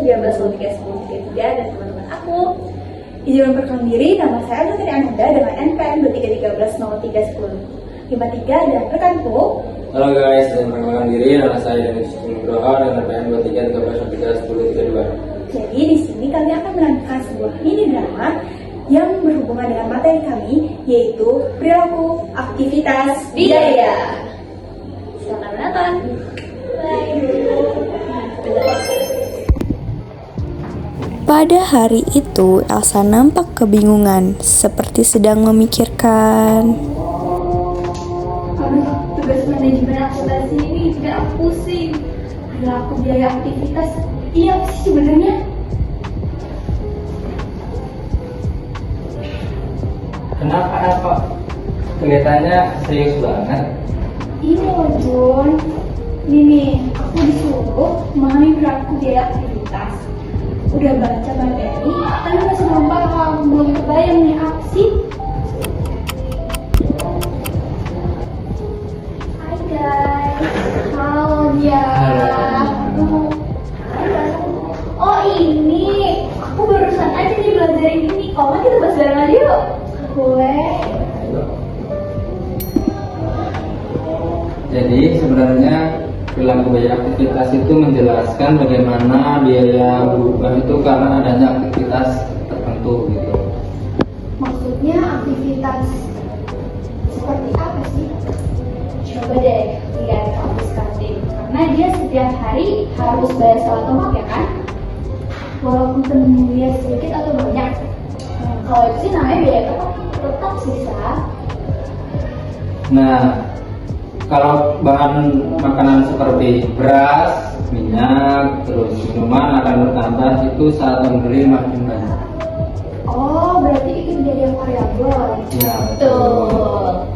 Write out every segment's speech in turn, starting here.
13031033 dan teman-teman aku. Izin memperkenalkan diri, nama saya Putri Ananda dengan NPM 23131053 dan rekanku. Halo guys, saya memperkenalkan diri, nama saya Denis Nugroho dengan NPM 23131032. Jadi di sini kami akan menampilkan sebuah mini drama yang berhubungan dengan materi kami, yaitu perilaku aktivitas biaya. Silakan menonton. Pada hari itu, Elsa nampak kebingungan, seperti sedang memikirkan. Aduh, tugas manajemen akuntansi ini bikin aku pusing. Perilaku biaya aktivitas, ini apa sih sebenarnya? Kenapa? Kelihatannya serius banget. Ini loh Jun, ini nih, aku disuruh memahami perilaku biaya aktivitas. Udah baca materi, tapi masih belum paham, belum kebayang nih apa sih? Hai guys, halo dia. Oh ini, aku barusan aja nih belajar ini. Kalau nggak kita bahas bareng aja yuk. Boleh. Jadi sebenarnya perilaku biaya aktivitas itu menjelaskan bagaimana biaya berubah itu karena adanya aktivitas tertentu gitu. Maksudnya aktivitas seperti apa sih? Coba deh lihat kampus kantin, karena dia setiap hari harus bayar sewa tomat ya kan? Walaupun temennya sedikit atau banyak. Kalau itu sih namanya biaya tetap sisa. Nah, kalau bahan makanan seperti beras, minyak, terus minuman akan bertambah itu saat membeli makin banyak. Oh, berarti itu menjadi yang variabel. Ya, Betul.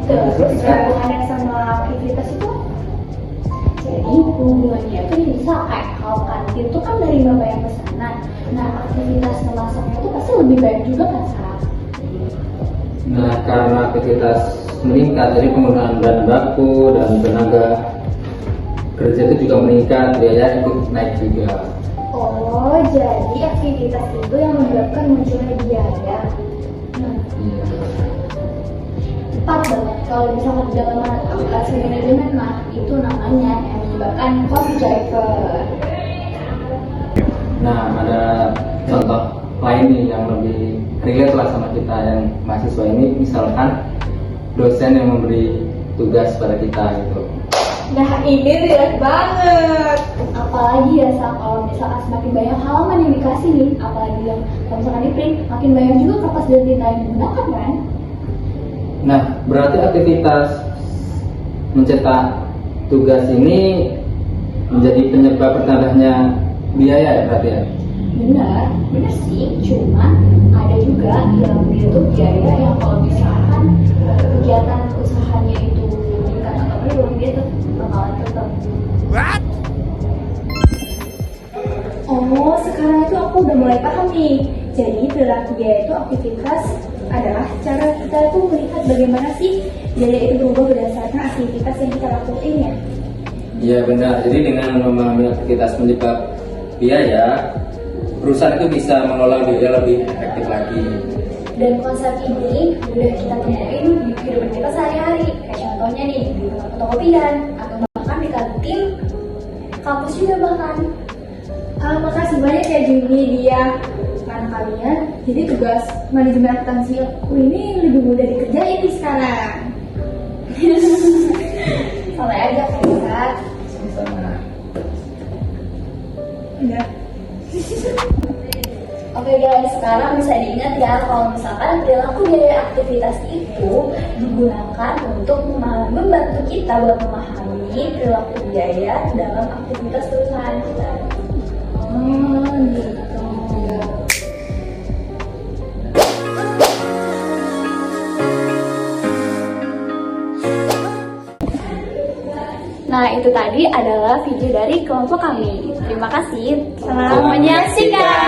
Terus hubungannya sama aktivitas itu? Jadi hubungannya itu bisa kayak kalau kantin itu kan dari bayar pesanan. Nah, aktivitas memasaknya itu pasti lebih banyak juga kan, Sa? Nah, karena aktivitas meningkat, jadi penggunaan bahan baku dan tenaga kerja itu juga meningkat, biaya ikut naik juga. Oh, jadi aktivitas itu yang menyebabkan munculnya biaya. Nah, Iya. tepat banget. Kalau misalkan di dalam aplikasi manajemen, nah itu namanya yang menyebabkan cost driver. Nah, ada contoh lain nih yang lebih relate lah sama kita yang mahasiswa ini, misalkan dosen yang memberi tugas pada kita gitu. Nah ini relate banget. Apalagi ya kalau misalkan semakin banyak halaman yang dikasih nih, apalagi yang kalau misalkan di print, makin banyak juga kertas dan tinta yang digunakan kan? Nah, berarti aktivitas mencetak tugas ini menjadi penyebab bertambahnya biaya ya berarti ya? Benar sih, cuma ada juga yang dia tuh biaya yang kalau misalkan kegiatan usahanya itu meningkat atau belum, dia tuh bakalan tetap. Oh, sekarang itu aku udah mulai paham nih. Jadi perilaku biaya itu aktivitas adalah cara kita itu melihat bagaimana sih biaya itu berubah berdasarkan aktivitas yang kita lakuin ya. Iya benar, jadi dengan memahami aktivitas penyebab biaya, perusahaan itu bisa mengelola biaya lebih efektif lagi. Dan konsep ini udah kita temuin di kehidupan kita sehari-hari. Kayak contohnya nih, di tempat fotokopian atau bahkan di kantin kampus juga bahkan. Makasih banyak ya Juni dia karena kalian. Jadi tugas manajemen akuntansi aku ini lebih mudah dikerjain nih sekarang. Santai aja kan. Sama. Udah. Oke guys, sekarang bisa diingat ya kalau misalkan perilaku biaya aktivitas itu digunakan untuk membantu kita buat memahami perilaku biaya dalam aktivitas perusahaan kita. Gitu. Nah, itu tadi adalah video dari kelompok kami. Terima kasih. Selamat menyaksikan.